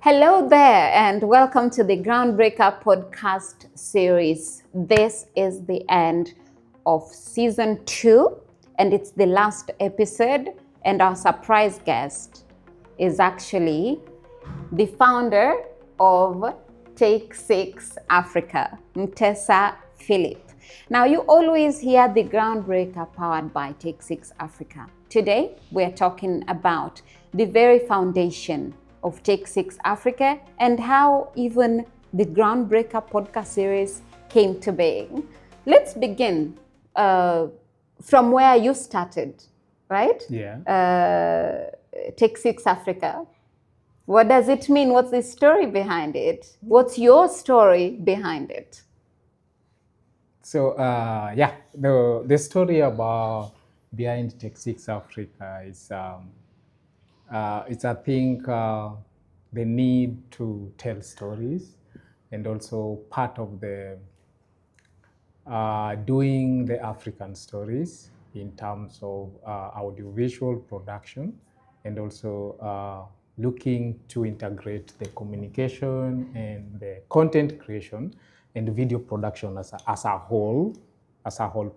Hello there, and welcome to the Groundbreaker podcast series. This is the end of season 2, and it's the last episode. And our surprise guest is actually the founder of Take 6 Africa, Mtesa Philip. Now, you always hear the Groundbreaker powered by Take 6 Africa. Today, we're talking about the very foundation of Take 6 Africa and how even the Groundbreaker podcast series came to being. Let's begin from where you started, right? Yeah. Take 6 Africa. What does it mean? What's the story behind it? What's your story behind it? So the story about behind Take 6 Africa is it's I think the need to tell stories, and also part of the doing the African stories in terms of audiovisual production, and also looking to integrate the communication and the content creation and video production as a whole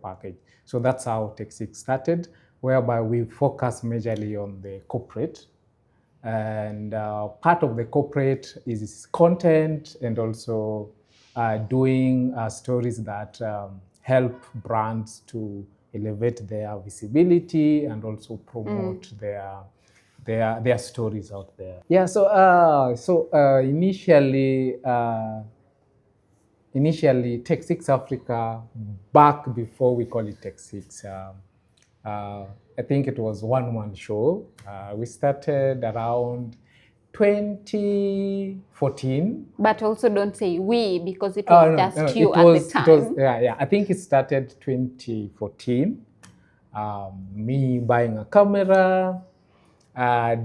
package. So that's how Take 6 started, whereby we focus majorly on the corporate. And part of the corporate is content, and also doing stories that help brands to elevate their visibility and also promote their stories out there. Yeah, so initially Take 6 Africa, back before we call it Take 6, I think it was one show. We started around 2014. But also don't say we, because it was just you at the time. I think it started 2014. Me buying a camera,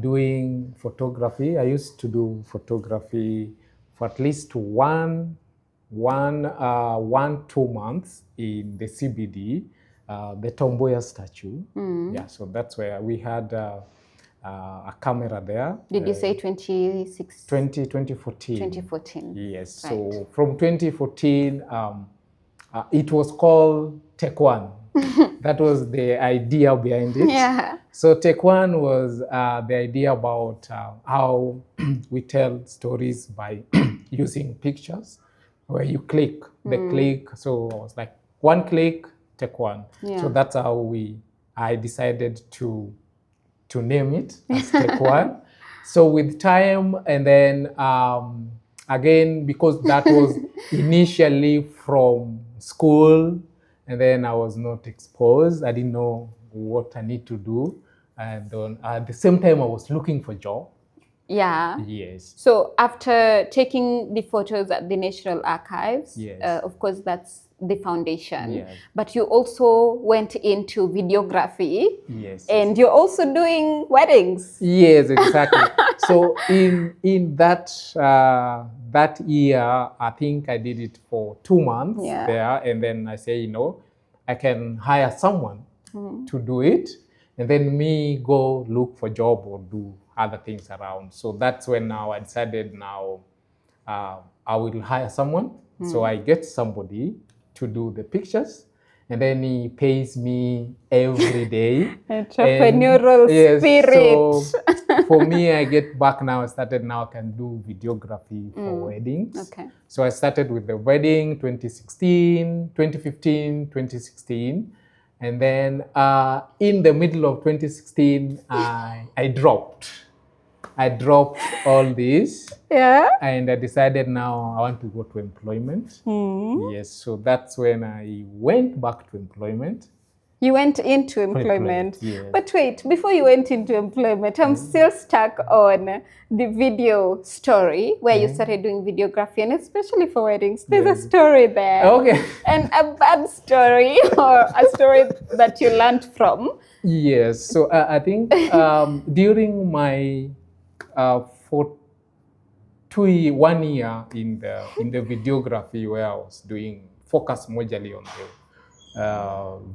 doing photography. I used to do photography for at least 2 months in the CBD, the Tomboya statue. Yeah, so that's where we had a camera there. Did you say 2014? 2014. Yes, right. So from 2014, it was called Take 1. That was the idea behind it. Yeah. So Take 1 was the idea about how we tell stories by using pictures, where you click the click. So it was like one click, Take 1. Yeah. So that's how I decided to name it as Take 1. So with time, and then again, because that was initially from school, and then I was not exposed. I didn't know what I need to do. And at the same time, I was looking for a job. Yeah. Yes. So after taking the photos at the National Archives, Yes. Of course, that's the foundation. Yes. But you also went into videography. Yes. And you're also doing weddings. Yes, exactly. So in that year, I think I did it for 2 months there, and then I say, I can hire someone to do it, and then me go look for job or do other things around. So that's when now I decided I will hire someone. So I get somebody to do the pictures, and then he pays me every day. Entrepreneurial spirit. So for me, I get back now. I can do videography for weddings. Okay. So I started with the wedding 2015, 2016. And then in the middle of 2016, I dropped all this. Yeah. And I decided now I want to go to employment. Yes, so that's when I went back to employment. You went into employment. Yes. But wait, before you went into employment, I'm still stuck on the video story where you started doing videography, and especially for weddings. There's a story there. Okay. And a bad story, or a story that you learned from. Yes, so I think during my 1 year in the videography, where I was doing focus majorly on the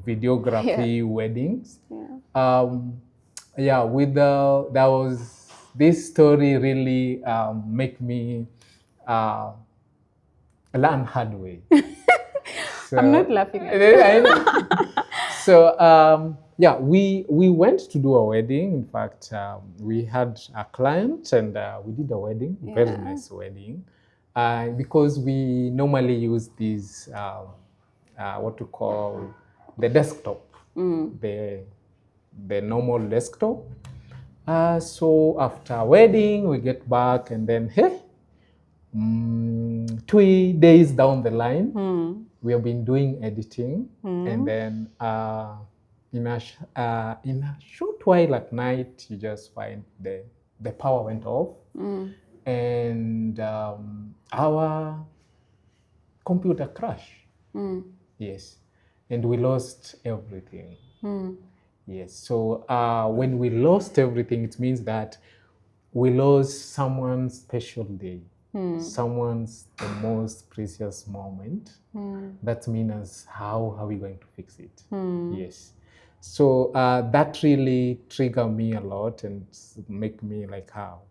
videography weddings. Yeah. There was this story really make me learn hard way. So, I'm not laughing at I know. So yeah, we went to do a wedding. In fact, we had a client and we did a wedding, very nice wedding, because we normally use these what to call the desktop, the normal desktop. So after wedding, we get back and then hey, 2 days down the line, we have been doing editing, and then in a short while at night, you just find the power went off, and our computer crashed. Yes, and we lost everything. Yes, so when we lost everything, it means that we lost someone's special day, someone's the most precious moment. That means how are we going to fix it? Yes. So that really triggered me a lot and make me like how.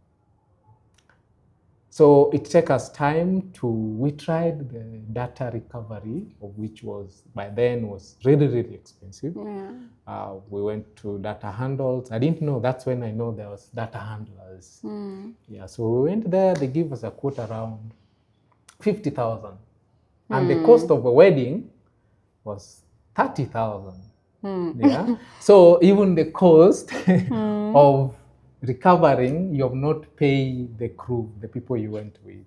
So it took us time we tried the data recovery, of which was by then was really, really expensive. We went to data handles. I didn't know, that's when I know there was data handlers. Yeah, so we went there, they give us a quote around 50,000. And the cost of a wedding was 30,000. Yeah. So even the cost of recovering, you have not paid the crew, the people you went with.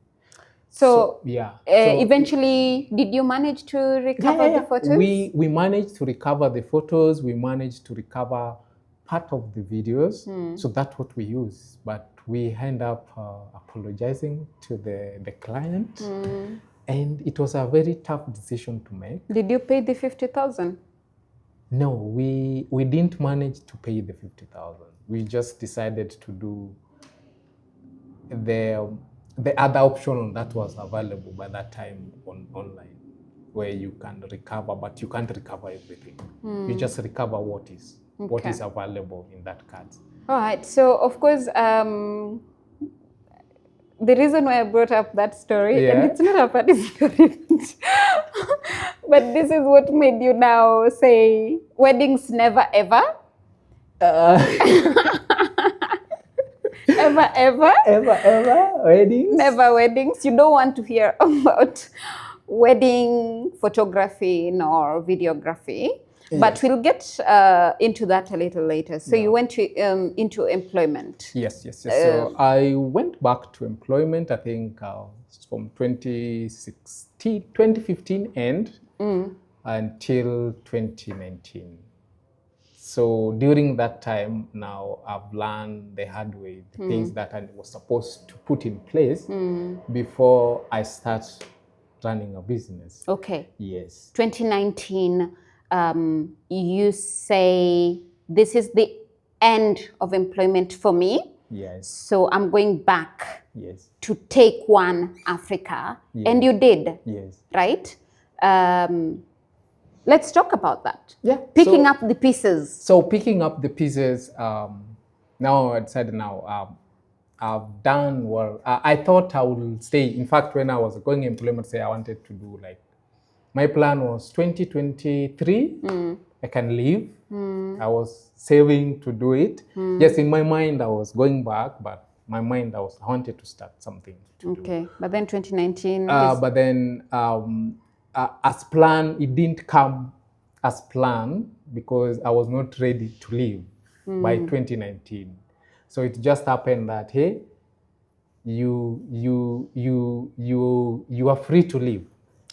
So yeah. Eventually, did you manage to recover the photos? We managed to recover the photos. We managed to recover part of the videos. So that's what we use. But we end up apologizing to the client. And it was a very tough decision to make. Did you pay the 50,000? No, we didn't manage to pay the 50,000. We just decided to do the other option that was available by that time online, where you can recover, but you can't recover everything. You just recover what is available in that card. All right. So of course, the reason why I brought up that story, and it's not a funny story, but this is what made you now say weddings never ever. Ever weddings? Never weddings. You don't want to hear about wedding photography nor videography. Yes. But we'll get into that a little later. So you went into employment. Yes. So I went back to employment, I think from 2015 end until 2019. So during that time, now I've learned the hard way, the things that I was supposed to put in place before I start running a business. Okay. Yes. 2019, you say, this is the end of employment for me. Yes. So I'm going back to take one Africa. Yes. And you did. Yes. Right? Let's talk about that. Yeah. Picking up the pieces. So picking up the pieces, now I decided I've done well. I thought I would stay. In fact, when I was going employment, I wanted to do my plan was 2023, I can leave. I was saving to do it. Yes, in my mind, I was going back, but my mind, I wanted to start something to do. Okay, but then 2019 But then as planned, it didn't come as planned because I was not ready to leave by 2019. So it just happened that, hey, you are free to leave.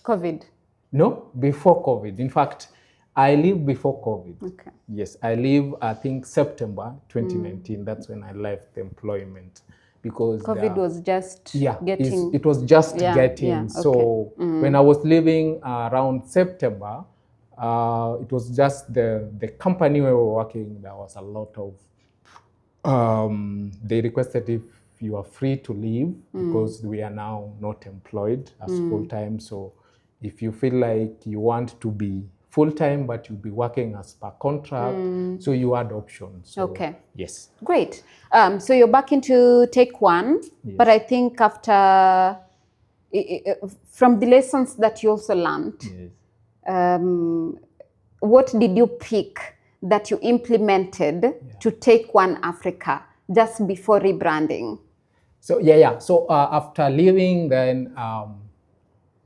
COVID? No, before COVID. In fact, I leave before COVID. Okay. Yes, I leave, I think, September 2019. That's when I left employment. Because COVID was just getting... it was just getting. Yeah, okay. So when I was leaving around September, it was just the company we were working, there was a lot of, they requested if you are free to leave because we are now not employed as full-time. So if you feel like you want to be full-time, but you'll be working as per contract. So you had options. So, Okay. Yes. Great. So you're back into take one, but I think after, from the lessons that you also learned, what did you pick that you implemented to take one Africa just before rebranding? So So after leaving, then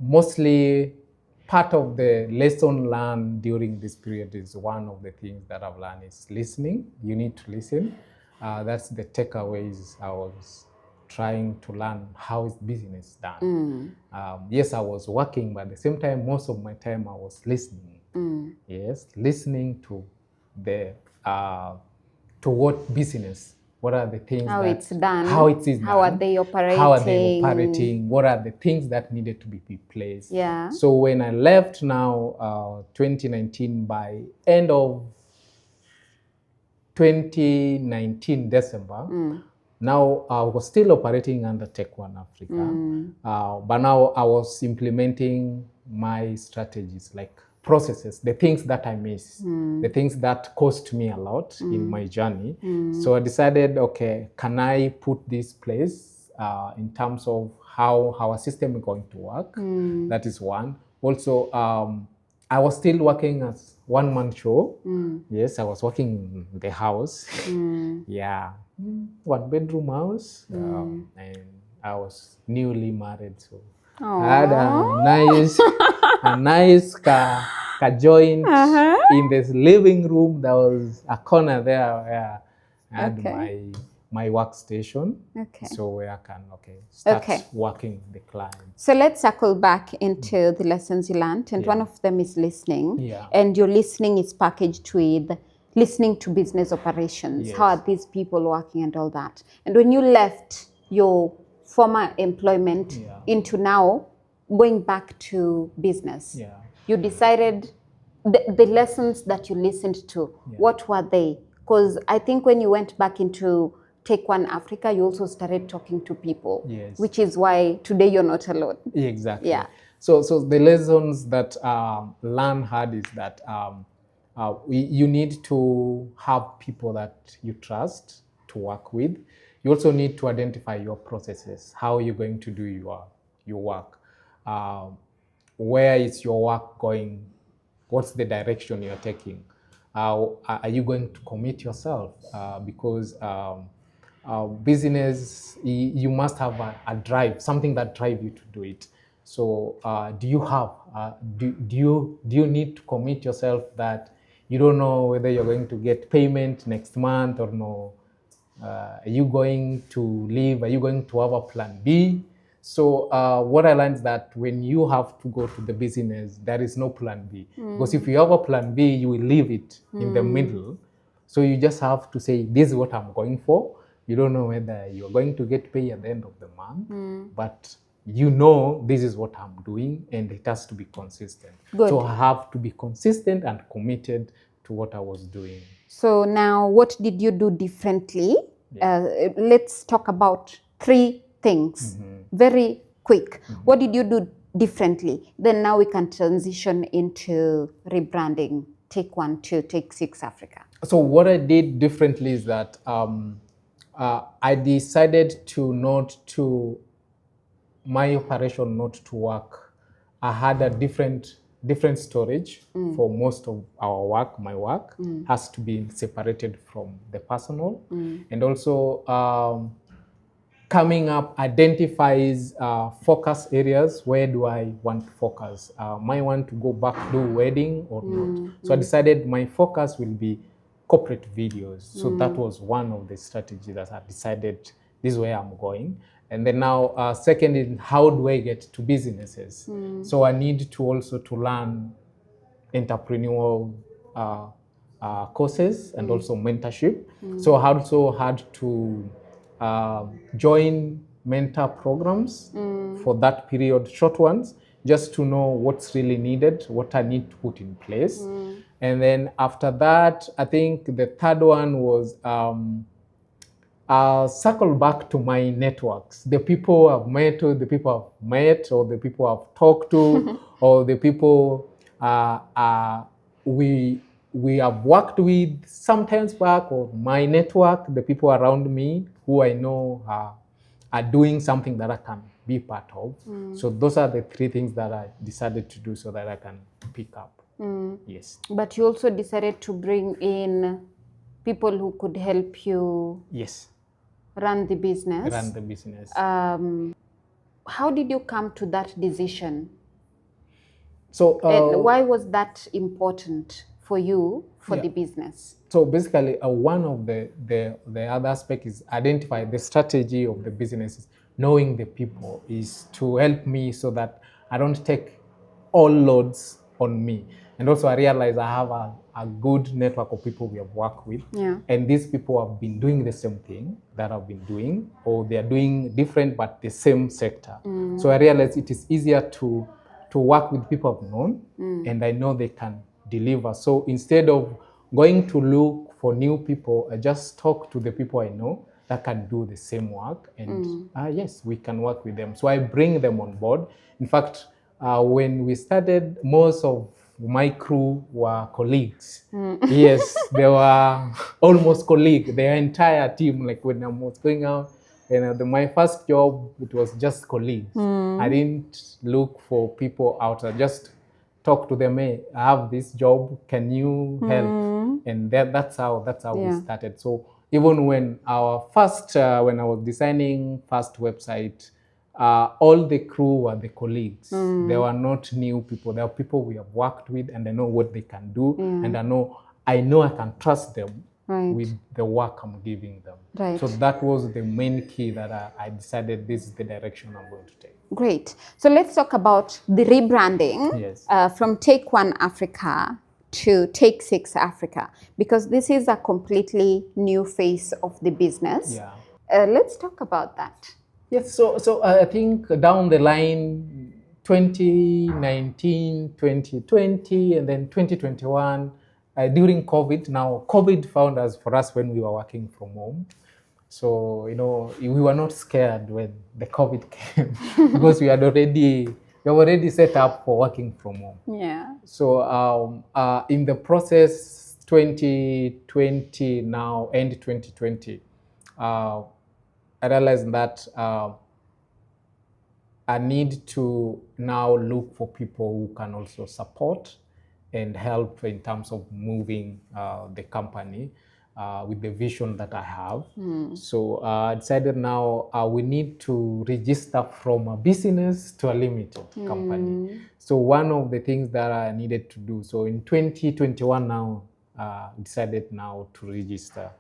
mostly part of the lesson learned during this period is one of the things that I've learned is listening. You need to listen. That's the takeaways I was trying to learn how is business done. Yes, I was working, but at the same time, most of my time I was listening. Yes, listening to the to what business. What are the things How that it's done? How it is How done? are they operating? How are they operating? What are the things that needed to be replaced? Yeah. So when I left now, 2019, by end of 2019 December, now I was still operating under Tech One Africa, but now I was implementing my strategies, like processes, the things that I miss, the things that cost me a lot in my journey. So I decided, okay, can I put this place in terms of how our system is going to work? That is one. Also, I was still working as one-man show. Yes, I was working in the house. Yeah, one-bedroom house. And I was newly married, so I had a nice car joint in this living room. There was a corner there where I had my workstation. So where I can start working with the clients. So let's circle back into the lessons you learned, and one of them is listening. And your listening is packaged with listening to business operations. How are these people working and all that? And when you left your former employment into now going back to business, you decided the lessons that you listened to, what were they? Because I think when you went back into Take One Africa, you also started talking to people, which is why today you're not alone. Exactly. Yeah. So the lessons that learn hard is that you need to have people that you trust to work with. You also need to identify your processes, how you're going to do your work. Where is your work going? What's the direction you're taking? Are you going to commit yourself? Because business, you must have a drive, something that drives you to do it. So do you have, do you need to commit yourself that you don't know whether you're going to get payment next month or no? Are you going to leave? Are you going to have a plan B? So what I learned is that when you have to go to the business, there is no plan B. Because if you have a plan B, you will leave it in the middle. So you just have to say, this is what I'm going for. You don't know whether you're going to get paid at the end of the month, but you know this is what I'm doing, and it has to be consistent. So I have to be consistent and committed to what I was doing. So now what did you do differently? Let's talk about 3 things, very quick. What did you do differently? Then now we can transition into rebranding Take One to Take 6 Africa. So what I did differently is that I decided my operation not to work. I had a different storage for most of our work. My work has to be separated from the personal. And also coming up identifies focus areas. Where do I want to focus? I want to go back to wedding or not? So I decided my focus will be corporate videos. So that was one of the strategies that I decided this is where I'm going. And then now, second is how do I get to businesses? So I need to also to learn entrepreneurial courses and also mentorship. So I also had to join mentor programs for that period, short ones, just to know what's really needed, what I need to put in place. And then after that, I think the third one was circle back to my networks, the people I've met, or the people I've talked to, or the people we have worked with sometimes back, or my network, the people around me who I know are doing something that I can be part of. So those are the three things that I decided to do so that I can pick up. Yes. But you also decided to bring in people who could help you Yes. run the business. Run the business. How did you come to that decision? So And why was that important for you for Yeah. the business? So basically, one of the other aspect is identify the strategy of the businesses. Knowing the people is to help me so that I don't take all loads on me. And also I realize I have a good network of people we have worked with. Yeah. And these people have been doing the same thing that I've been doing, or they are doing different but the same sector. So I realize it is easier to work with people I've known, and I know they can deliver. So instead of going to look for new people, I just talk to the people I know that can do the same work, and yes, we can work with them. So I bring them on board. In fact, when we started, most of my crew were colleagues. Yes, they were almost colleagues, their entire team. Like when I was going out, my first job, it was just colleagues. I didn't look for people out. I just talk to them. Hey, I have this job. Can you help? And that's how we started. So even when when I was designing first website, all the crew were the colleagues. They were not new people. They are people we have worked with, and I know what they can do, and I know I can trust them with the work I'm giving them. Right. So that was the main key that I decided this is the direction I'm going to take. Great. So let's talk about the rebranding. Yes. From Take One Africa to Take Six Africa, because this is a completely new face of the business. Yeah. Let's talk about that. Yes, so I think down the line, 2019, 2020, and then 2021, during COVID. Now, COVID found us for us when we were working from home. So, we were not scared when the COVID came because we were already set up for working from home. Yeah. So in the process, 2020 now, end 2020, I realized that I need to now look for people who can also support and help in terms of moving the company with the vision that I have. So I decided now we need to register from a business to a limited company. So one of the things that I needed to do, so in 2021 now, decided now to register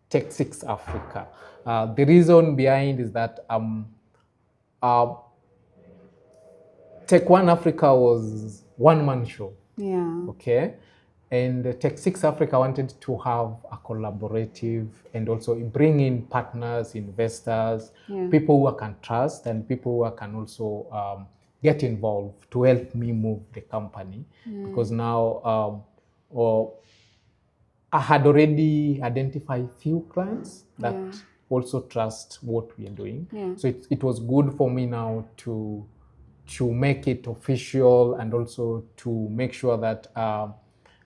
Take Six Africa. The reason behind is that Take One Africa was one-man show. Yeah. Okay. And Take Six Africa wanted to have a collaborative and also bring in partners, investors, people who I can trust, and people who I can also get involved to help me move the company. Because now I had already identified few clients that also trust what we are doing. So it was good for me now to make it official, and also to make sure that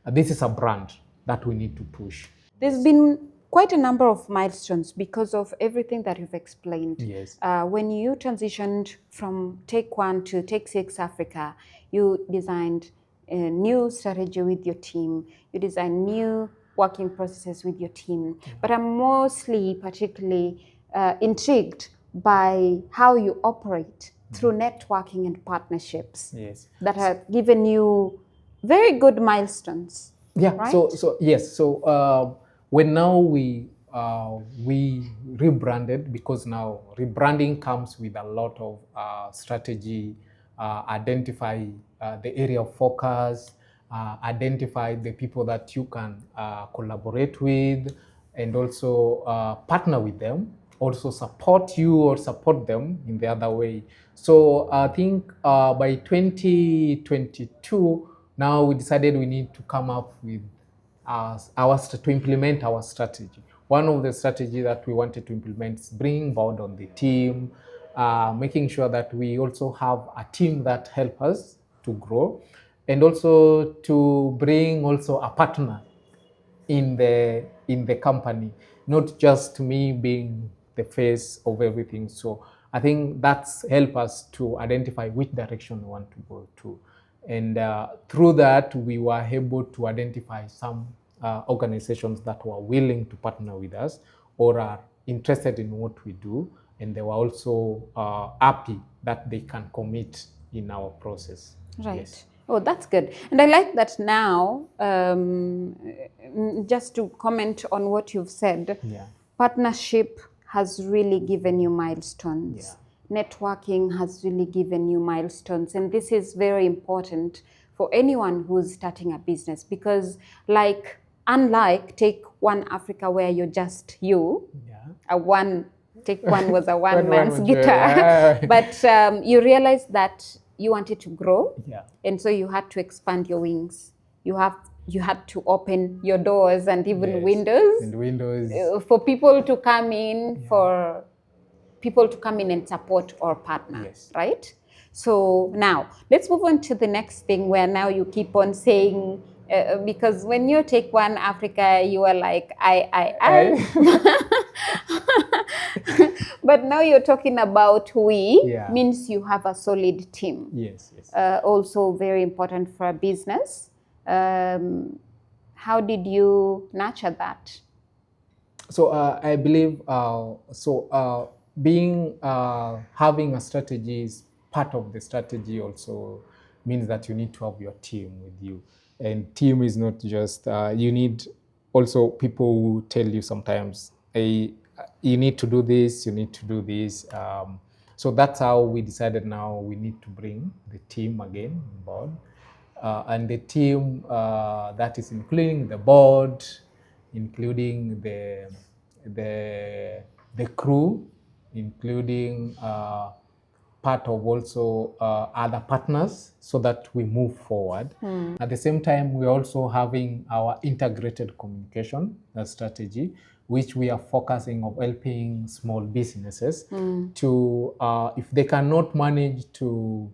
this is a brand that we need to push. There's been quite a number of milestones because of everything that you've explained. Yes. When you transitioned from Take One to Take Six Africa, you designed a new strategy with your team. You designed new working processes with your team. But I'm mostly particularly intrigued by how you operate through networking and partnerships that have given you very good milestones. Yeah. Right? So yes. So when now we rebranded, because now rebranding comes with a lot of strategy, identify the area of focus, identify the people that you can collaborate with, and also partner with them, also support you or support them in the other way. So I think by 2022, now we decided we need to come up with to implement our strategy. One of the strategy that we wanted to implement is bringing board on the team, making sure that we also have a team that help us to grow. and also to bring also a partner in the company, not just me being the face of everything. So I think that's helped us to identify which direction we want to go to, and through that we were able to identify some organizations that were willing to partner with us or are interested in what we do, and they were also happy that they can commit in our process. Right. Yes. Oh, that's good. And I like that now, just to comment on what you've said, Yeah. partnership has really given you milestones. Yeah. Networking has really given you milestones. And this is very important for anyone who's starting a business because, unlike Take One Africa, where you're just you, Take One was a one man's guitar, yeah. but you realized that you wanted to grow, Yeah. and so you had to expand your wings. You had to open your doors and even Yes. windows, And windows. for people to come in, for people to come in and support or partner. Yes. Right? So now let's move on to the next thing, where now you keep on saying, because when you Take One Africa, you are like, I. But now you're talking about we, Yeah. means you have a solid team. Yes, yes. Also very important for a business. How did you nurture that? So I believe being having a strategy is part of the strategy. Also means that you need to have your team with you, and team is not just you need also people who tell you sometimes, hey, you need to do this, you need to do this. So that's how we decided now we need to bring the team again on board, and the team that is including the board, including the crew, including part of also other partners, so that we move forward. At the same time, we're also having our integrated communication strategy, which we are focusing on helping small businesses to, if they cannot manage to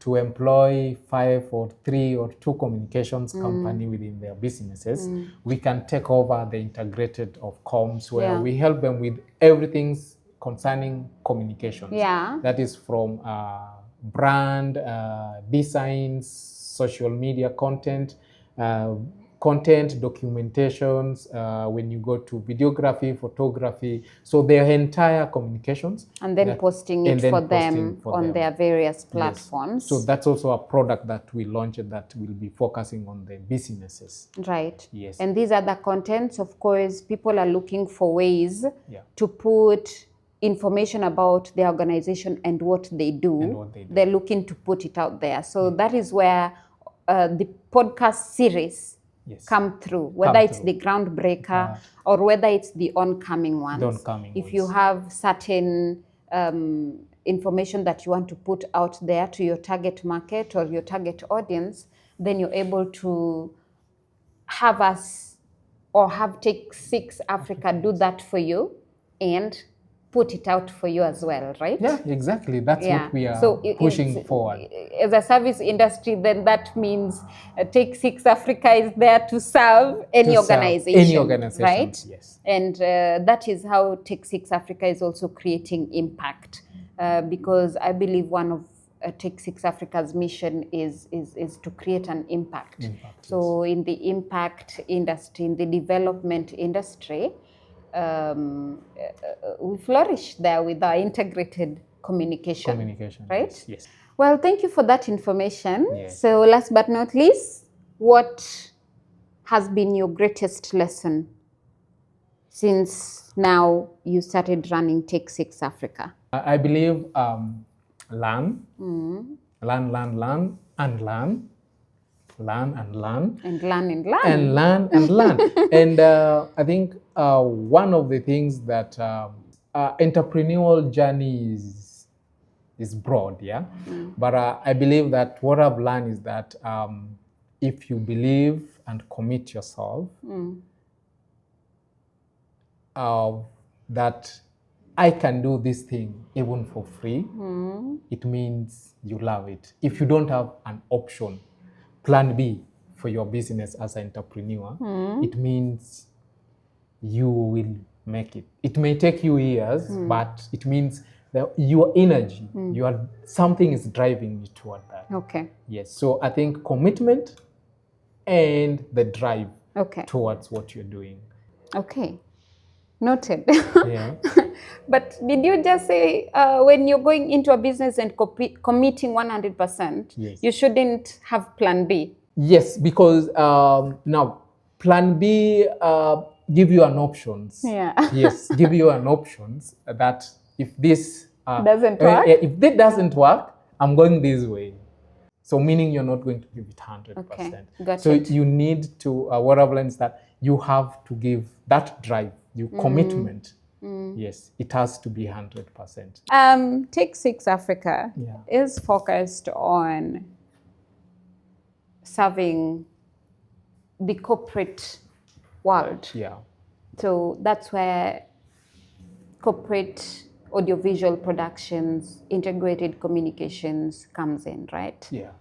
employ 5 or 3 or 2 communications company within their businesses, we can take over the integrated of comms, where we help them with everything concerning communications. Yeah. That is from brand, designs, social media content, documentations, when you go to videography, photography, so their entire communications. And then posting it for them on their various platforms. Yes. So that's also a product that we launched that will be focusing on the businesses. Right. Yes. And these other contents, of course, people are looking for ways Yeah. to put information about their organization and what they do. And what they do. They're looking to put it out there. So that is where the podcast series come through, whether it's the groundbreaker or whether it's the oncoming ones. If you have certain information that you want to put out there to your target market or your target audience, then you're able to have us or have Take 6 Africa do that for you and put it out for you as well, right? Yeah, exactly. That's what we are pushing forward. As a service industry, then that means Take 6 Africa is there to serve any organization, right? Yes. And that is how Take 6 Africa is also creating impact, because I believe one of Take 6 Africa's mission is to create an impact. So in the impact industry, in the development industry, we flourish there with our integrated communication. Right? Yes. Well, thank you for that information. Yes. So last but not least, what has been your greatest lesson since now you started running Take 6 Africa? I believe learn, and learn. Learn and learn. And learn and learn. And learn and learn. And I think one of the things that entrepreneurial journey is broad, yeah? But I believe that what I've learned is that if you believe and commit yourself, that I can do this thing even for free, it means you love it. If you don't have an option, plan B for your business as an entrepreneur, it means you will make it. It may take you years, but it means that your energy, something is driving you toward that. Okay. Yes. So I think commitment and the drive towards what you're doing. Okay. Noted. Yeah. But did you just say when you're going into a business and committing 100%, Yes. you shouldn't have plan B? Yes, because now plan B give you an options. Yeah. Yes, give you an options that if this Doesn't work? If this doesn't work, I'm going this way. So meaning you're not going to give it 100%. Okay, got so it. you need to what I've learned is that you have to give that drive, your commitment. Yes, it has to be 100%. Take 6 Africa is focused on serving the corporate world. Yeah. So that's where corporate audiovisual productions, integrated communications comes in, right? Yeah.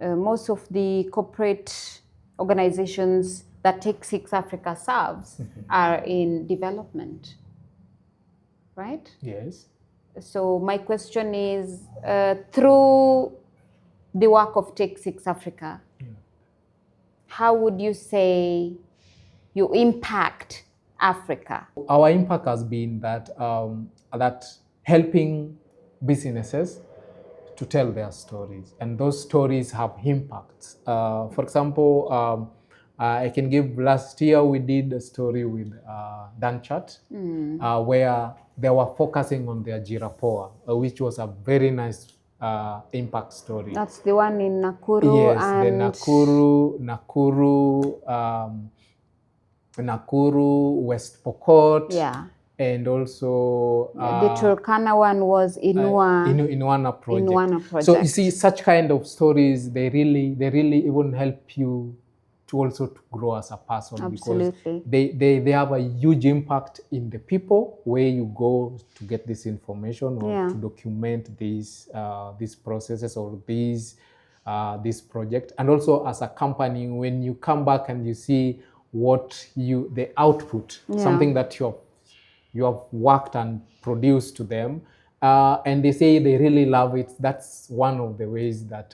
Most of the corporate organizations that Take 6 Africa serves are in development, right? Yes. So my question is, through the work of Take 6 Africa, how would you say you impact Africa? Our impact has been that that helping businesses to tell their stories, and those stories have impacts. For example, I can give last year we did a story with Danchat, where they were focusing on their Jirapoa, which was a very nice impact story. That's the one in Nakuru. Yes, and the Nakuru, West Pokot, yeah, and also the Turkana one was Inwana project. Inwana project. So you see, such kind of stories, they really even help you to also to grow as a person. Absolutely. Because they have a huge impact in the people where you go to get this information or to document these processes or this project. And also as a company, when you come back and you see the output, something that you have worked and produced to them, and they say they really love it. That's one of the ways that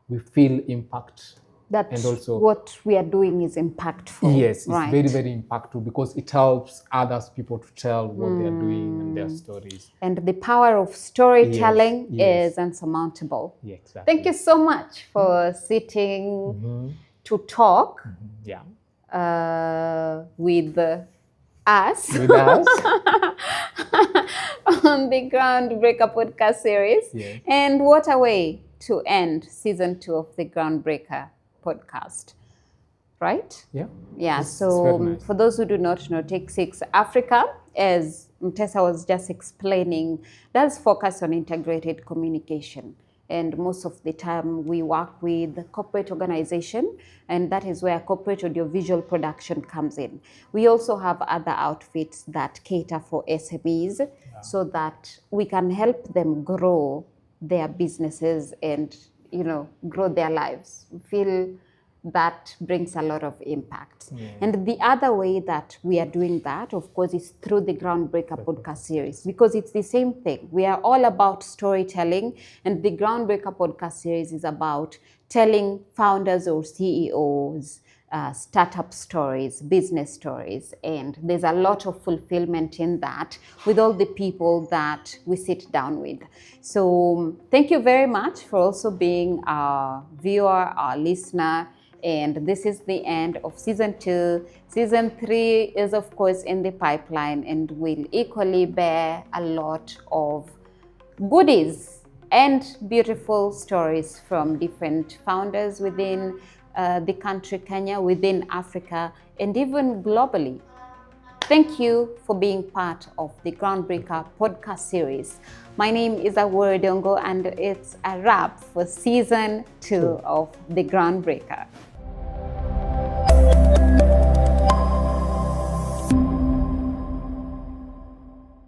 we feel impact. And also, what we are doing is impactful. Yes, it's very, very impactful because it helps others people to tell what they're doing and their stories. And the power of storytelling is unsurmountable. Yeah, exactly. Thank you so much for sitting to talk with us on the Groundbreaker podcast series. Yes. And what a way to end season 2 of the Groundbreaker podcast, right? Yeah. Yeah. It's so nice. For those who do not know, Take 6 Africa, as Mtesa was just explaining, does focus on integrated communication. And most of the time we work with corporate organization, and that is where corporate audiovisual production comes in. We also have other outfits that cater for SMEs so that we can help them grow their businesses and, grow their lives. We feel that brings a lot of impact. Yeah. And the other way that we are doing that, of course, is through the Groundbreaker podcast series, because it's the same thing. We are all about storytelling, and the Groundbreaker podcast series is about telling founders or CEOs startup stories, business stories, and there's a lot of fulfillment in that with all the people that we sit down with. So thank you very much for also being our viewer, our listener. And this is the end of season 2. Season 3 is, of course, in the pipeline and will equally bear a lot of goodies and beautiful stories from different founders within the country Kenya, within Africa, and even globally. Thank you for being part of the Groundbreaker podcast series. My name is Awori Dongo, and it's a wrap for season 2 of the Groundbreaker.